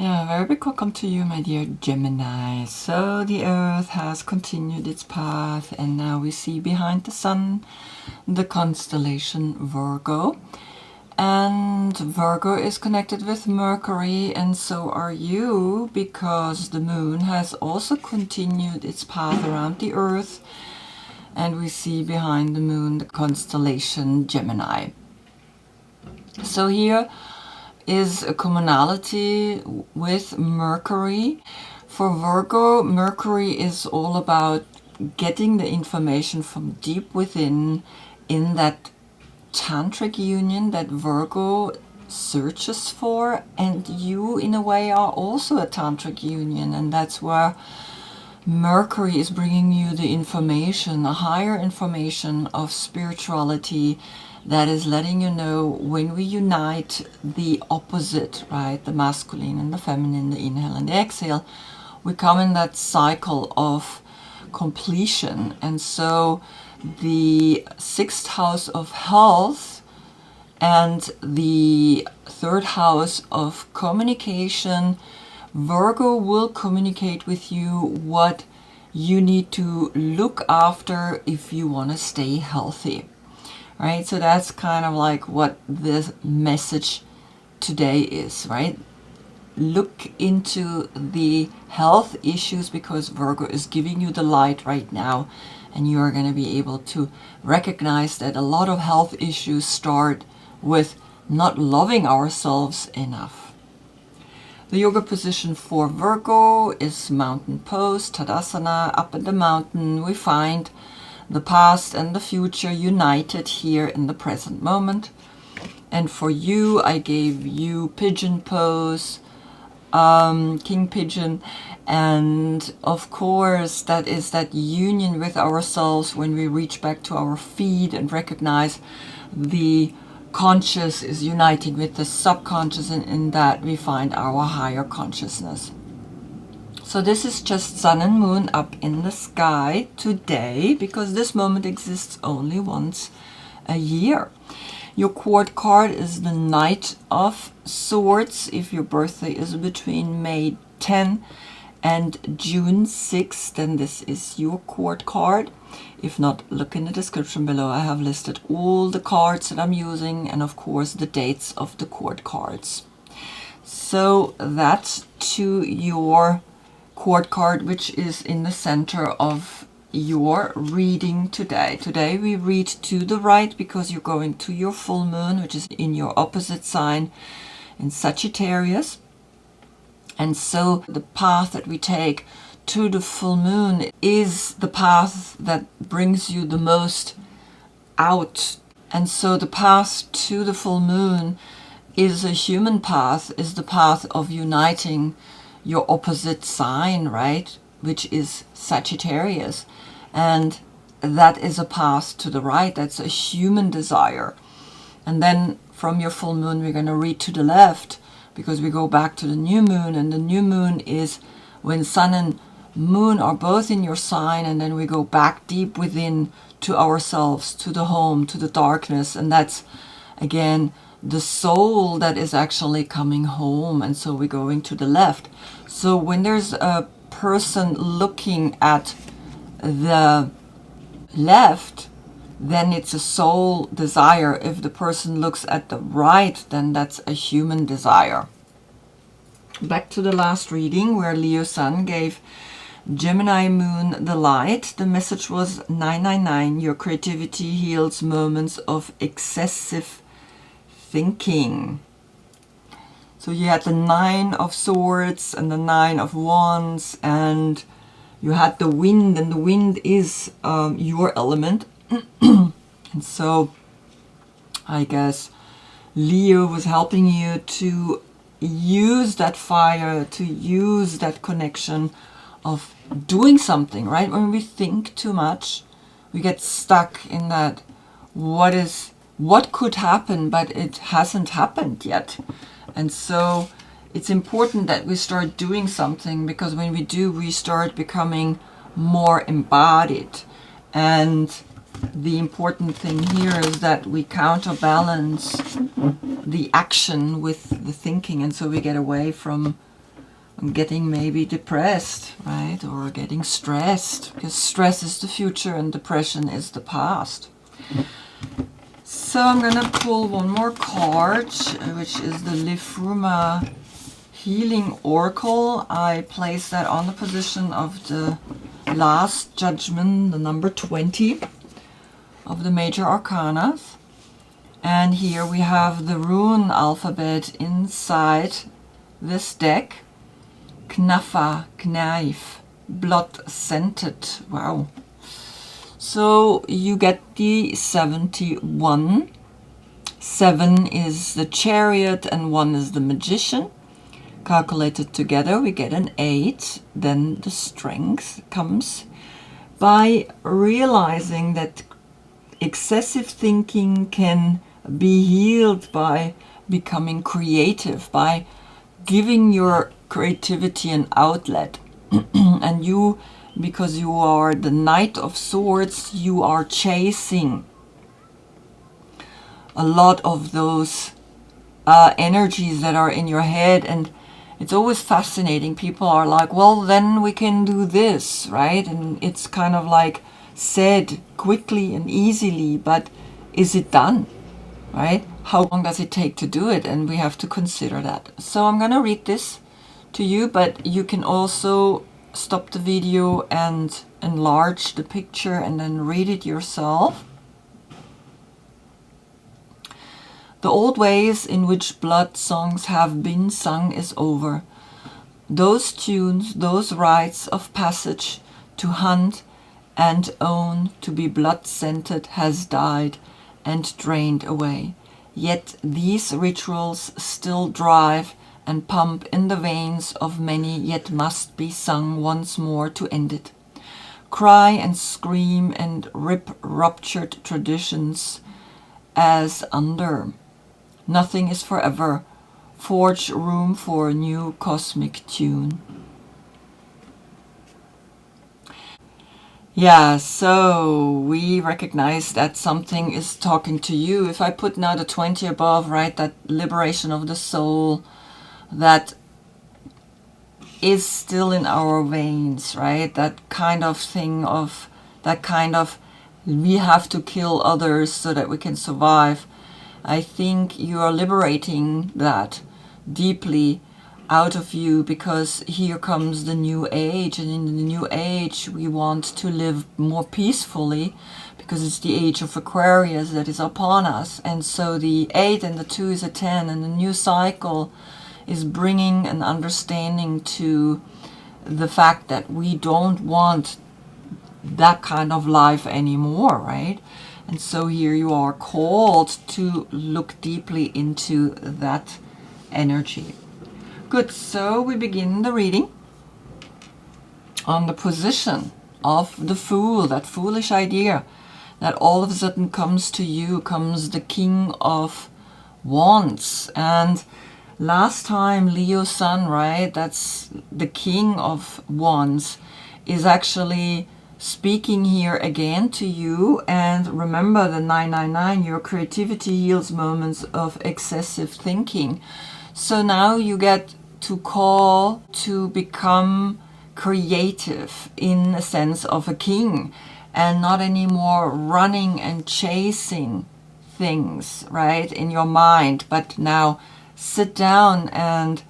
Yeah, very big welcome to you, my dear Gemini. So the Earth has continued its path, and now we see behind the Sun the constellation Virgo. And Virgo is connected with Mercury, and so are you, because the Moon has also continued its path around the Earth. And we see behind the Moon the constellation Gemini. So here is a commonality with Mercury. For Virgo, Mercury is all about getting the information from deep within in that tantric union that Virgo searches for, and you in a way are also a tantric union, and that's where Mercury is bringing you the information, a higher information of spirituality that is letting you know when we unite the opposite, right? The masculine and the feminine, the inhale and the exhale, we come in that cycle of completion. And so the sixth house of health and the third house of communication, Virgo will communicate with you what you need to look after if you want to stay healthy. Right? So that's kind of like what this message today is, right? Look into the health issues because Virgo is giving you the light right now, and you are going to be able to recognize that a lot of health issues start with not loving ourselves enough. The yoga position for Virgo is mountain pose, Tadasana. Up in the mountain we find the past and the future united here in the present moment. And for you, I gave you pigeon pose, king pigeon. And of course, that is that union with ourselves when we reach back to our feet and recognize the conscious is uniting with the subconscious, and in that we find our higher consciousness. So this is just Sun and Moon up in the sky today, because this moment exists only once a year. Your court card is the Knight of Swords. If your birthday is between May 10 and June 6, then this is your court card. If not, look in the description below. I have listed all the cards that I'm using and of course the dates of the court cards. So that's to your court card, which is in the center of your reading today. Today we read to the right because you're going to your full moon, which is in your opposite sign in Sagittarius. And so the path that we take to the full moon is the path that brings you the most out. And so the path to the full moon is a human path, is the path of uniting your opposite sign, right? Which is Sagittarius. And that is a path to the right. That's a human desire. And then from your full moon, we're going to read to the left because we go back to the new moon. And the new moon is when Sun and Moon are both in your sign. And then we go back deep within to ourselves, to the home, to the darkness. And that's, again, the soul that is actually coming home. And so we're going to the left. So when there's a person looking at the left, then it's a soul desire. If the person looks at the right, then that's a human desire. Back to the last reading where Leo Sun gave Gemini Moon the light. The message was 999. Your creativity heals moments of excessive thinking. So you had the 9 of Swords and the 9 of Wands, and you had the wind, and the wind is your element. And so I guess Leo was helping you to use that fire, to use that connection of doing something, right? When we think too much, we get stuck in that what could happen, but it hasn't happened yet. And so it's important that we start doing something, because when we do, we start becoming more embodied. And the important thing here is that we counterbalance the action with the thinking, and so we get away from getting maybe depressed, right? Or getting stressed, because stress is the future and depression is the past. So I'm gonna pull one more card, which is the Lifruma Healing Oracle. I place that on the position of the last judgment, the number 20 of the major arcana. And here we have the rune alphabet inside this deck. Knafa, knife, blood-scented. Wow. So you get the 71. 7 is the Chariot and 1 is the Magician. Calculated together, we get an 8. Then the Strength comes by realizing that excessive thinking can be healed by becoming creative, by giving your creativity an outlet. And you, because you are the Knight of Swords, you are chasing a lot of those energies that are in your head. And it's always fascinating. People are like, well, then we can do this, right? And it's kind of like said quickly and easily, but is it done, right? How long does it take to do it? And we have to consider that. So I'm going to read this to you, but you can also stop the video and enlarge the picture and then read it yourself. The old ways in which blood songs have been sung is over. Those tunes, those rites of passage to hunt and own, to be blood-scented, has died and drained away. Yet these rituals still drive and pump in the veins of many, yet must be sung once more to end it. Cry and scream and rip ruptured traditions as under. Nothing is forever. Forge room for a new cosmic tune. Yeah, so we recognize that something is talking to you. If I put now the 20 above, right, that liberation of the soul, that is still in our veins, right? That kind of thing of, that kind of, we have to kill others so that we can survive. I think you are liberating that deeply out of you, because here comes the new age, and in the new age we want to live more peacefully, because it's the age of Aquarius that is upon us. And so the 8 and the 2 is a 10, and the new cycle is bringing an understanding to the fact that we don't want that kind of life anymore, right? And so here you are called to look deeply into that energy. Good, so we begin the reading on the position of the Fool, that foolish idea that all of a sudden comes to you, comes the King of Wands. And last time Leo Sun, right, that's the King of Wands, is actually speaking here again to you. And remember the 999, your creativity heals moments of excessive thinking. So now you get to call to become creative in a sense of a king, and not anymore running and chasing things, right, in your mind, but now sit down and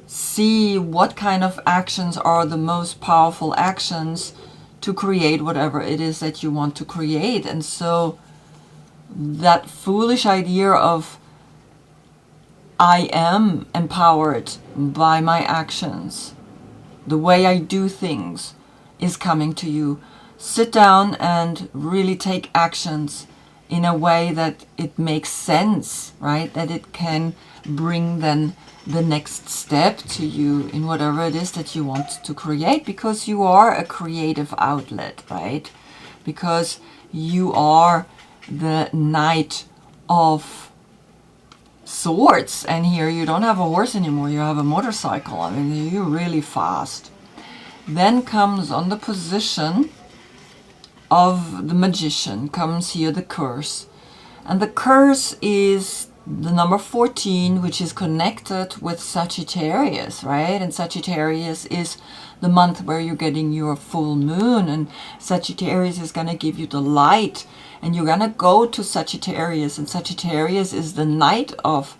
see what kind of actions are the most powerful actions to create whatever it is that you want to create. And so that foolish idea of I am empowered by my actions, the way I do things, is coming to you. Sit down and really take actions in a way that it makes sense, right? That it can bring then the next step to you in whatever it is that you want to create, because you are a creative outlet, right? Because you are the Knight of Swords, and here you don't have a horse anymore, you have a motorcycle. I mean, you're really fast. Then comes on the position of the Magician, comes here the curse. And the curse is the number 14, which is connected with Sagittarius, right? And Sagittarius is the month where you're getting your full moon, and Sagittarius is going to give you the light, and you're going to go to Sagittarius, and Sagittarius is the Knight of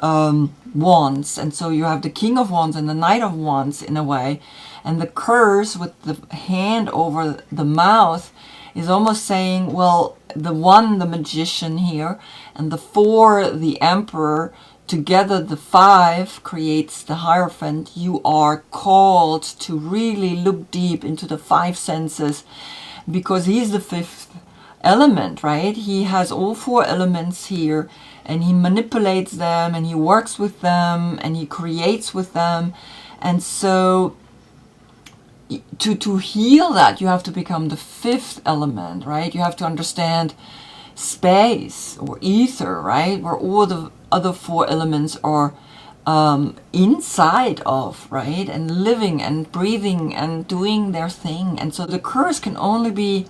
Wands, and so you have the King of Wands and the Knight of Wands in a way, and the curse with the hand over the mouth is almost saying, well, the one, the magician here, and the 4, the emperor, together the 5 creates the Hierophant. You are called to really look deep into the 5 senses, because he's the 5th element, right? He has all 4 elements here, and he manipulates them, and he works with them, and he creates with them. And so to heal that, you have to become the 5th element, right? You have to understand space or ether, right? Where all the other 4 elements are inside of, right? And living and breathing and doing their thing. And so the curse can only be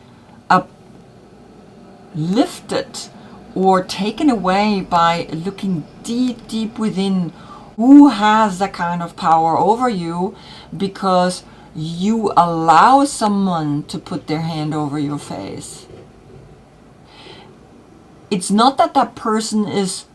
uplifted or taken away by looking deep, deep within who has that kind of power over you, because you allow someone to put their hand over your face. It's not that that person is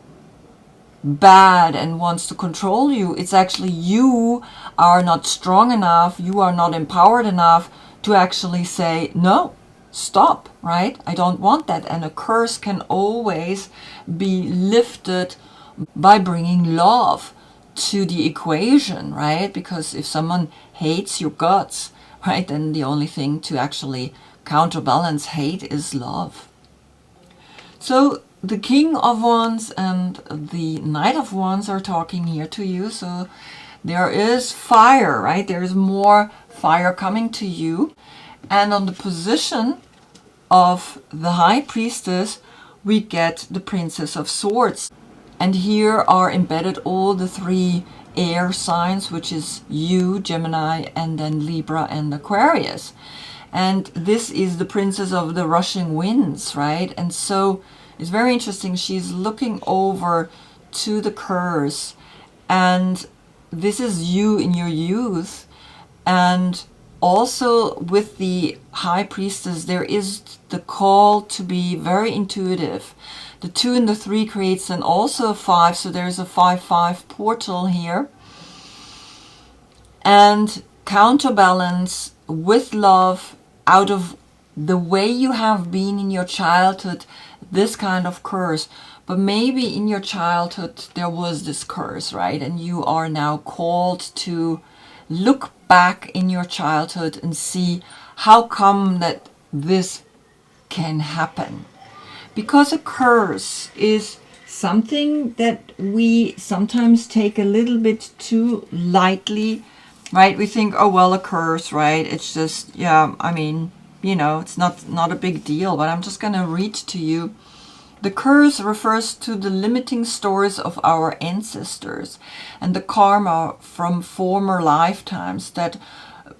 bad and wants to control you. It's actually you are not strong enough, you are not empowered enough to actually say, no, stop, right? I don't want that. And a curse can always be lifted by bringing love to the equation, right? Because if someone hates your guts, right, then the only thing to actually counterbalance hate is love. So the King of Wands and the Knight of Wands are talking here to you. So there is fire, right? There is more fire coming to you. And on the position of the High Priestess, we get the Princess of Swords. And here are embedded all the 3 air signs, which is you, Gemini, and then Libra and Aquarius. And this is the Princess of the Rushing Winds, right? And so it's very interesting. She's looking over to the curse, and this is you in your youth. And also with the High Priestess, there is the call to be very intuitive. The 2 and the 3 creates then also a 5, so there's a 5-5 portal here. And counterbalance with love out of the way you have been in your childhood, this kind of curse. But maybe in your childhood there was this curse, right? And you are now called to look back in your childhood and see how come that this can happen. Because a curse is something that we sometimes take a little bit too lightly, right? We think, oh, well, a curse, right? It's just, yeah, I mean, you know, it's not a big deal. But I'm just going to read to you. The curse refers to the limiting stories of our ancestors and the karma from former lifetimes that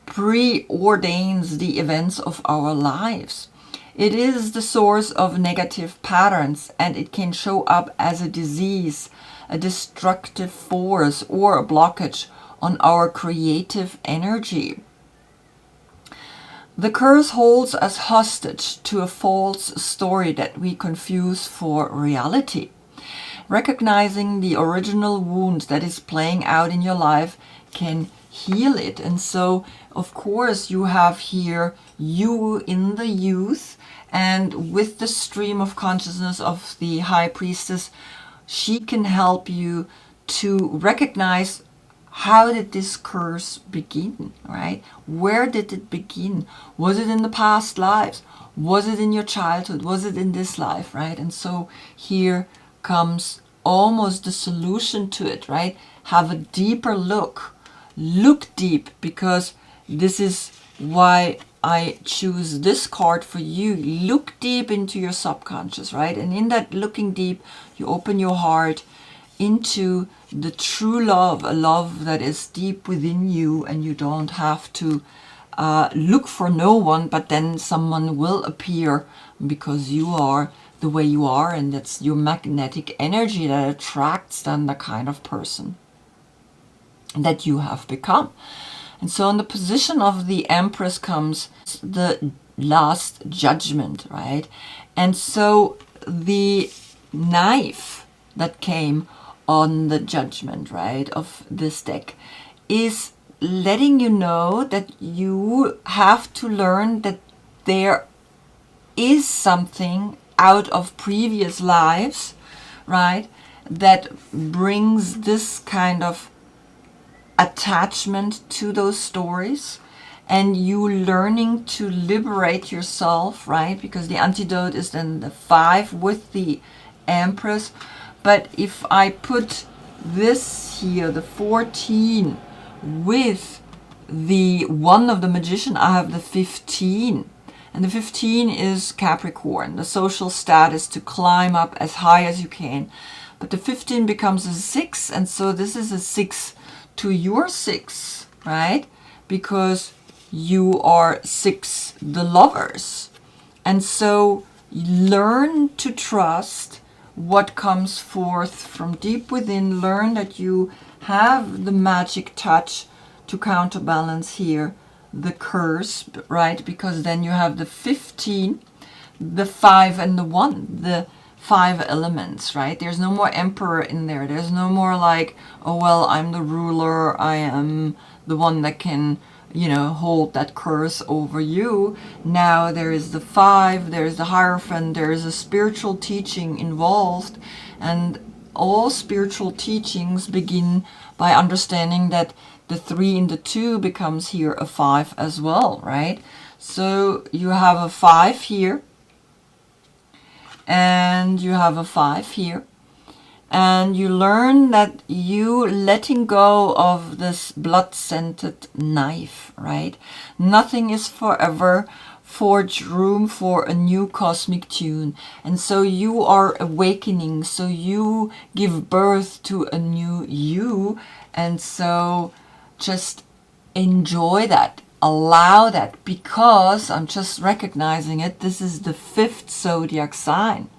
preordains the events of our lives. It is the source of negative patterns, and it can show up as a disease, a destructive force, or a blockage on our creative energy. The curse holds us hostage to a false story that we confuse for reality. Recognizing the original wound that is playing out in your life can heal it. And so, of course, you have here you in the youth, and with the stream of consciousness of the High Priestess, she can help you to recognize, how did this curse begin, right? Where did it begin? Was it in the past lives? Was it in your childhood? Was it in this life, right? And so here comes almost the solution to it, right? Have a deeper look. Look deep, because this is why I choose this card for you. Look deep into your subconscious, right? And in that looking deep, you open your heart into the true love, a love that is deep within you, and you don't have to look for no one, but then someone will appear, because you are the way you are, and it's your magnetic energy that attracts then the kind of person that you have become. And so in the position of the Empress comes the last judgment, right? And so the knife that came on the judgment, right, of this deck is letting you know that you have to learn that there is something out of previous lives, right, that brings this kind of attachment to those stories, and you learning to liberate yourself, right? Because the antidote is then the 5 with the Empress. But if I put this here, the 14, with the 1 of the Magician, I have the 15. And the 15 is Capricorn, the social status, to climb up as high as you can. But the 15 becomes a 6, and so this is a 6 to your 6, right? Because you are 6, the Lovers. And so learn to trust what comes forth from deep within. Learn that you have the magic touch to counterbalance here the curse, right? Because then you have the 15, the 5 and the 1, the 5 elements, right? There's no more emperor in there. There's no more like, oh, well, I'm the ruler. I am the one that can, you know, hold that curse over you. Now there is the 5, there's the Hierophant, there is a spiritual teaching involved. And all spiritual teachings begin by understanding that the 3 and the 2 becomes here a 5 as well, right? So you have a 5 here, and you have a 5 here, and you learn that you letting go of this blood-scented knife, right? Nothing is forever. Forge room for a new cosmic tune. And so you are awakening, so you give birth to a new you. And so just enjoy that, allow that, because I'm just recognizing it. This is the 5th zodiac sign.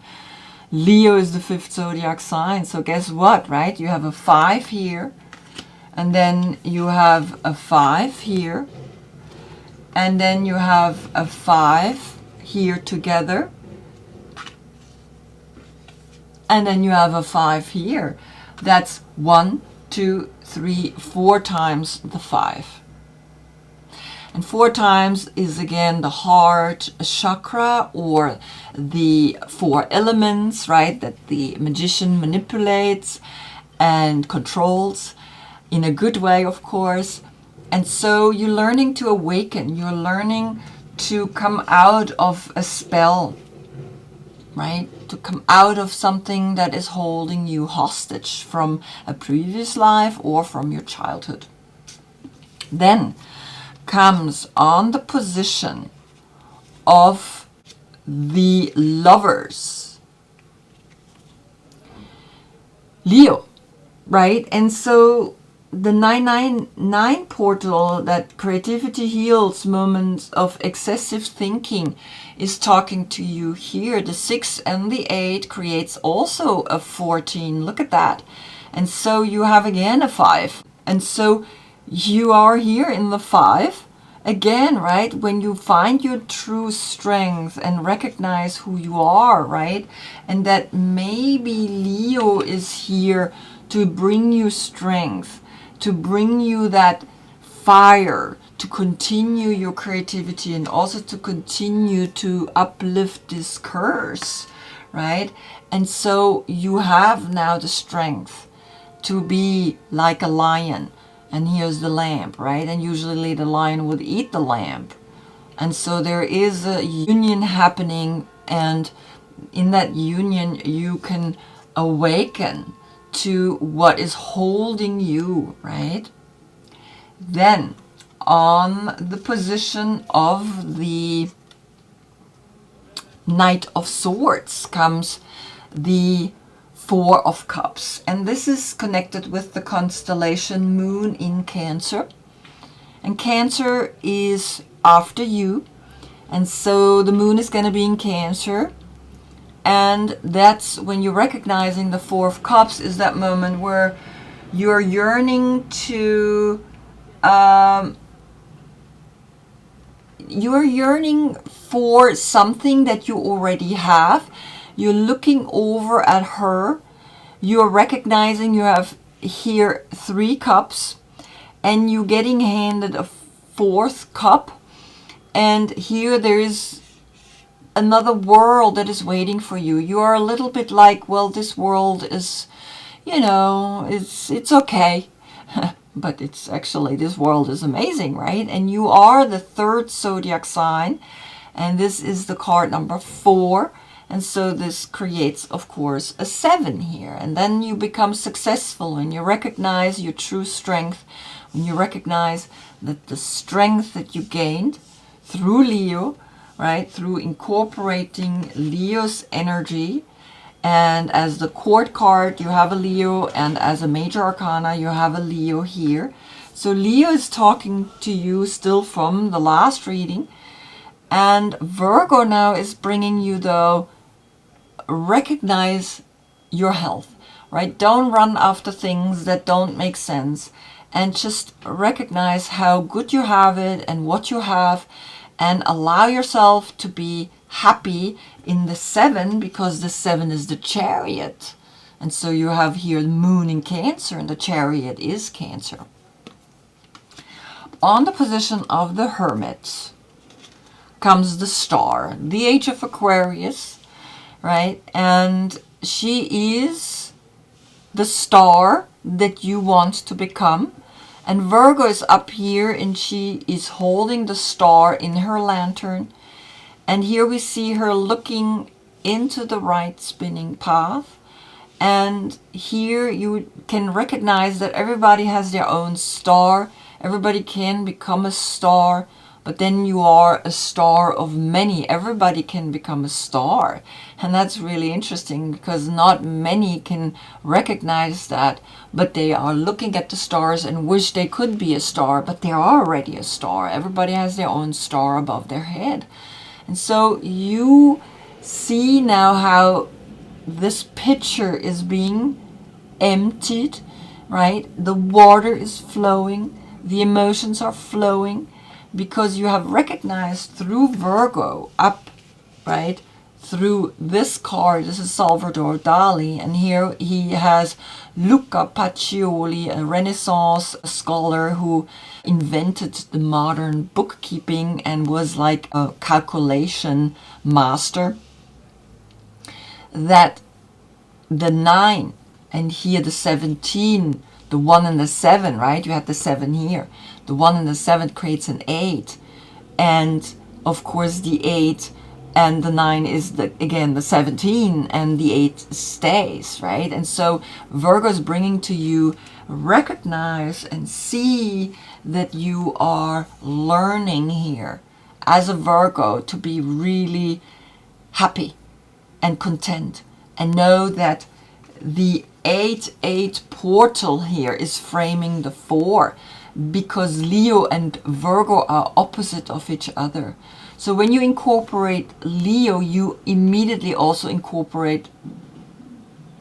Leo is the 5th zodiac sign. So guess what, right? You have a 5 here, and then you have a 5 here, and then you have a 5 here together, and then you have a 5 here. That's 1, 2, 3, 4 times the 5. And 4 times is again the heart chakra, or the 4 elements, right, that the magician manipulates and controls in a good way, of course. And so you're learning to awaken. You're learning to come out of a spell, right? To come out of something that is holding you hostage from a previous life or from your childhood. Then comes on the position of the Lovers, Leo, right? And so the 999 portal, that creativity heals moments of excessive thinking, is talking to you here. The 6 and the 8 creates also a 14. Look at that. And so you have again a 5. And so you are here in the 5 again, right? When you find your true strength and recognize who you are, right? And that maybe Leo is here to bring you strength, to bring you that fire, to continue your creativity, and also to continue to uplift this curse, right? And so you have now the strength to be like a lion. And here's the lamb, right? And usually the lion would eat the lamb. And so there is a union happening, and in that union you can awaken to what is holding you, right? Then on the position of the Knight of Swords comes the 4 of Cups, and this is connected with the constellation Moon in Cancer. And Cancer is after you, and so the Moon is going to be in Cancer, And that's when you're recognizing the Four of Cups, is that moment where you're yearning to, you're yearning for something that you already have. You're looking over at her. You're recognizing you have here 3 cups, and you're getting handed a 4th cup. And here there is another world that is waiting for you. You are a little bit like, well, this world is, you know, it's okay. But it's actually, this world is amazing, right? And you are the 3rd zodiac sign, and this is the card number 4. And so this creates, of course, a 7 here. And then you become successful when you recognize your true strength, when you recognize that the strength that you gained through Leo, right, through incorporating Leo's energy. And as the court card, you have a Leo, and as a major arcana, you have a Leo here. So Leo is talking to you still from the last reading. And Virgo now is bringing you, though, recognize your health, right? Don't run after things that don't make sense, and just recognize how good you have it and what you have, and allow yourself to be happy in the 7, because the 7 is the Chariot. And so you have here the Moon in Cancer, and the Chariot is Cancer. On the position of the Hermit comes the Star, the Age of Aquarius, right? And she is the star that you want to become. And Virgo is up here, and she is holding the star in her lantern. And here we see her looking into the right spinning path. And here you can recognize that everybody has their own star. Everybody can become a star, but then you are a star of many. Everybody can become a star. And that's really interesting, because not many can recognize that, but they are looking at the stars and wish they could be a star, but they are already a star. Everybody has their own star above their head. And so you see now how this picture is being emptied, right? The water is flowing, the emotions are flowing, because you have recognized through Virgo up, right, through this card. This is Salvador Dali, and here he has Luca Pacioli, a Renaissance scholar who invented the modern bookkeeping and was like a calculation master. That the 9 and here the 17, the 1 and the 7, right? You had the 7 here. The 1 and the 7 creates an 8. And of course the 8 and the 9 is again the 17, and the 8 stays, right? And so Virgo is bringing to you, recognize and see that you are learning here as a Virgo to be really happy and content, and know that the 8-8 portal here is framing the 4, because Leo and Virgo are opposite of each other. So when you incorporate Leo, you immediately also incorporate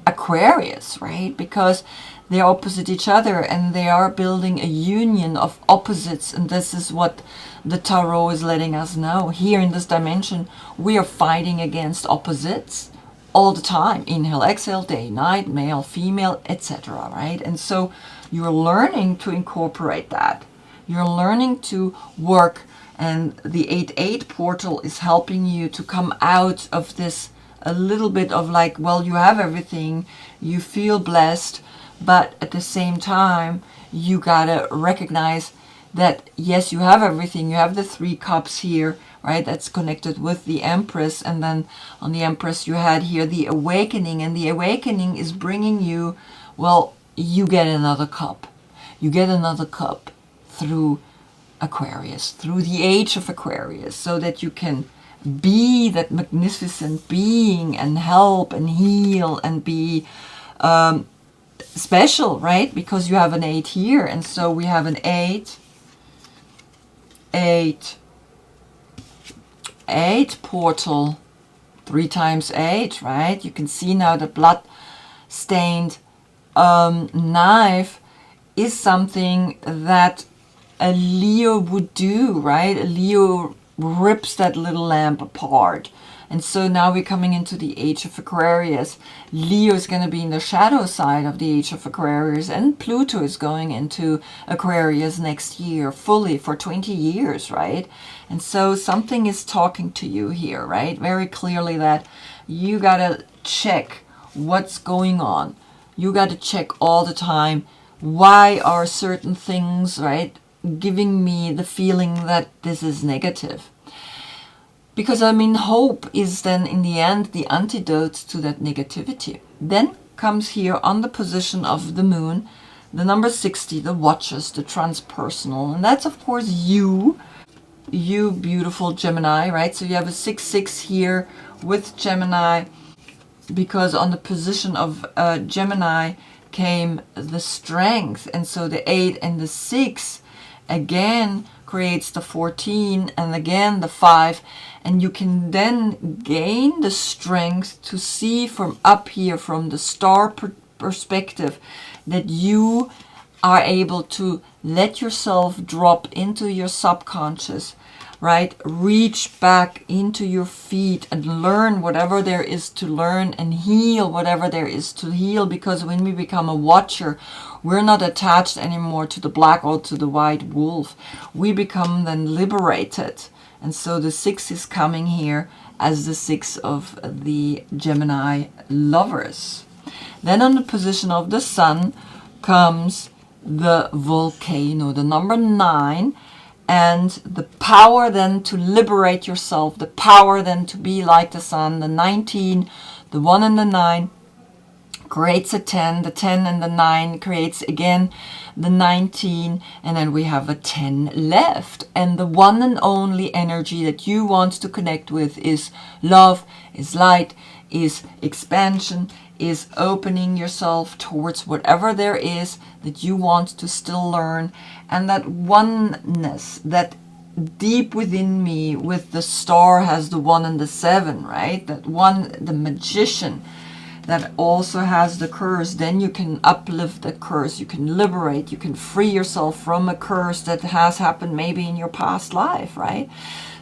Aquarius, right? Because they're opposite each other, and they are building a union of opposites. And this is what the Tarot is letting us know. Here in this dimension, we are fighting against opposites all the time. Inhale, exhale, day, night, male, female, etc. Right? And so you're learning to incorporate that. You're learning to work, and the 8-8 portal is helping you to come out of this a little bit of like, well, you have everything, you feel blessed, but at the same time, you gotta recognize that, yes, you have everything. You have the 3 cups here, right? That's connected with the Empress. And then on the Empress, you had here the awakening. And the awakening is bringing you, well, you get another cup. You get another cup through Aquarius, through the age of Aquarius, so that you can be that magnificent being and help and heal and be special, right? Because you have an 8 here. And so we have an 8 portal, 3 times 8, right? You can see now the blood-stained knife is something that a Leo would do, right? A Leo rips that little lamp apart. And so now we're coming into the age of Aquarius. Leo is going to be in the shadow side of the age of Aquarius, and Pluto is going into Aquarius next year fully for 20 years, right? And so something is talking to you here, right? Very clearly that you got to check what's going on. You got to check all the time. Why are certain things, right, giving me the feeling that this is negative? Because, I mean, hope is then, in the end, the antidote to that negativity. Then comes here on the position of the moon, the number 60, the watchers, the transpersonal. And that's, of course, you beautiful Gemini, right? So you have a 6-6 here with Gemini, because on the position of Gemini came the strength. And so the 8 and the 6 again creates the 14, and again the 5, and you can then gain the strength to see from up here, from the star perspective, that you are able to let yourself drop into your subconscious, right? Reach back into your feet and learn whatever there is to learn, and heal whatever there is to heal. Because when we become a watcher, we're not attached anymore to the black or to the white wolf. We become then liberated. And so the 6 is coming here as the 6 of the Gemini lovers. Then on the position of the sun comes the volcano, the number 9, and the power then to liberate yourself, the power then to be like the sun. The 19, the 1 and the 9 creates a 10, the 10 and the 9 creates again the 19, and then we have a 10 left. And the one and only energy that you want to connect with is love, is light, is expansion, is opening yourself towards whatever there is that you want to still learn. And that oneness, that deep within me with the star has the 1 and the 7, right? That one, the magician, that also has the curse. Then you can uplift the curse, you can liberate, you can free yourself from a curse that has happened maybe in your past life, right?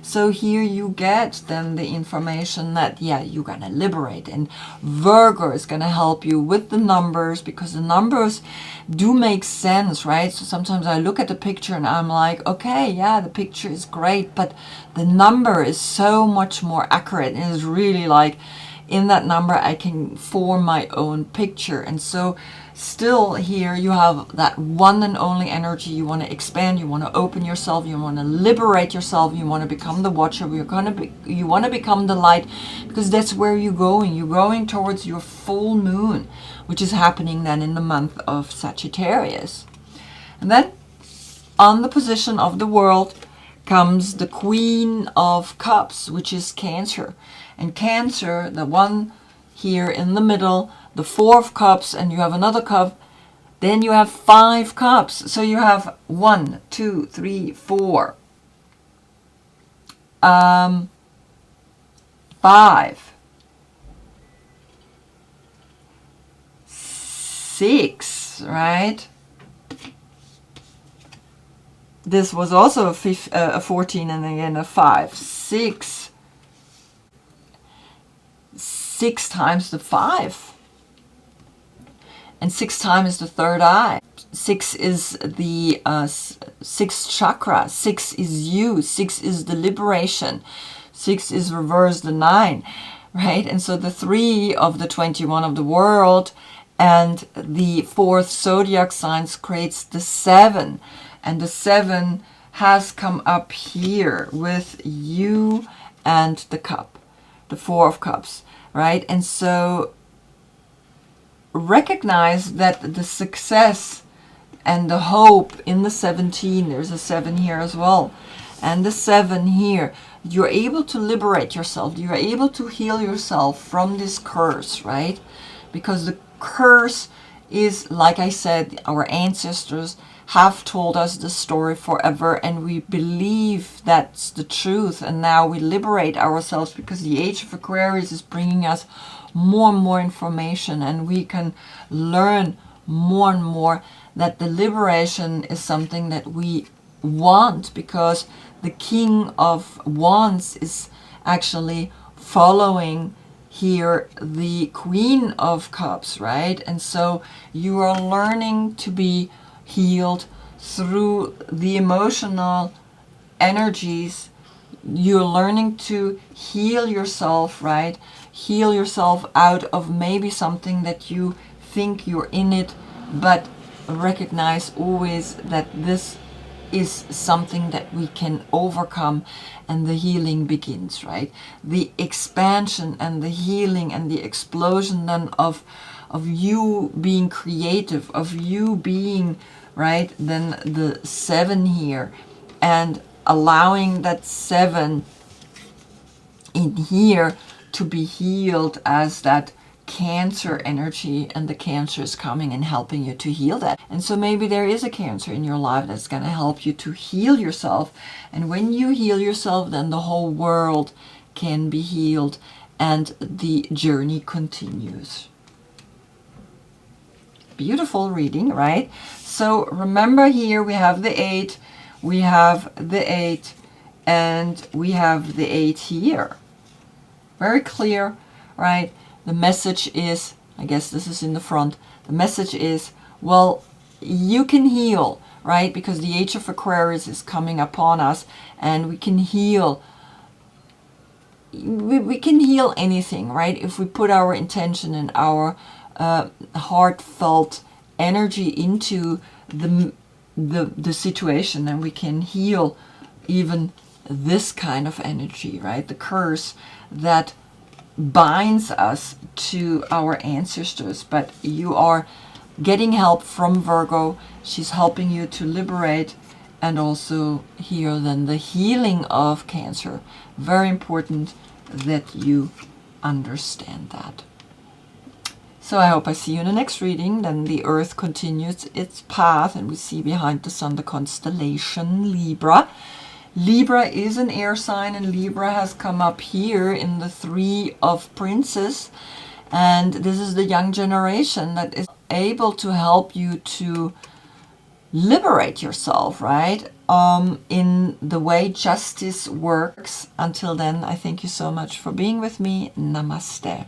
So here you get then the information that, yeah, you're going to liberate. And Virgo is going to help you with the numbers, because the numbers do make sense, right? So sometimes I look at the picture and I'm like, okay, yeah, the picture is great, but the number is so much more accurate. And it's really like, in that number I can form my own picture. And so still here you have that one and only energy. You want to expand, you want to open yourself, you want to liberate yourself, you want to become the watcher, you want to become the light, because that's where you're going. You're going towards your full moon, which is happening then in the month of Sagittarius. And then on the position of the world comes the Queen of Cups, which is Cancer. And Cancer, the one here in the middle, the 4 of Cups, and you have another cup, then you have 5 cups. So you have 1, 2, 3, 4, 5, 6, right? This was also a 14 and again a 5. 6 times the 5. And 6 times the third eye. 6 is the 6th chakra. 6 is you. 6 is the liberation. 6 is reverse the 9, right? And so the 3 of the 21 of the world and the 4th zodiac signs creates the 7. And the 7 has come up here with you and the cup, the 4 of cups, right? And so recognize that the success and the hope in the 17, there's a 7 here as well, and the 7 here, you're able to liberate yourself, you're able to heal yourself from this curse, right? Because the curse is, like I said, our ancestors have told us the story forever, and we believe that's the truth, and now we liberate ourselves because the Age of Aquarius is bringing us more and more information, and we can learn more and more that the liberation is something that we want, because the King of Wands is actually following here the Queen of Cups, right? And so you are learning to be healed through the emotional energies. You're learning to heal yourself, right? Heal yourself out of maybe something that you think you're in it, but recognize always that this is something that we can overcome, and the healing begins, right? The expansion and the healing and the explosion then of you being creative, of you being, right, then the 7 here, and allowing that 7 in here to be healed as that Cancer energy, and the Cancer is coming and helping you to heal that. And so maybe there is a Cancer in your life that's going to help you to heal yourself, and when you heal yourself, then the whole world can be healed and the journey continues. Beautiful reading, right? So remember, here we have the 8, we have the 8, and we have the 8 here. Very clear, right? The message is, I guess this is in the front, the message is, well, you can heal, right? Because the Age of Aquarius is coming upon us, and we can heal. We can heal anything, right? If we put our intention and our heartfelt energy into the situation, then we can heal even this kind of energy, right? The curse that binds us to our ancestors. But you are getting help from Virgo. She's helping you to liberate, and also here then the healing of Cancer. Very important that you understand that. So I hope I see you in the next reading. Then the Earth continues its path, and we see behind the Sun the constellation Libra. Libra is an air sign, and Libra has come up here in the 3 of Princes, and this is the young generation that is able to help you to liberate yourself, right? In the way justice works. Until then, I thank you so much for being with me. Namaste.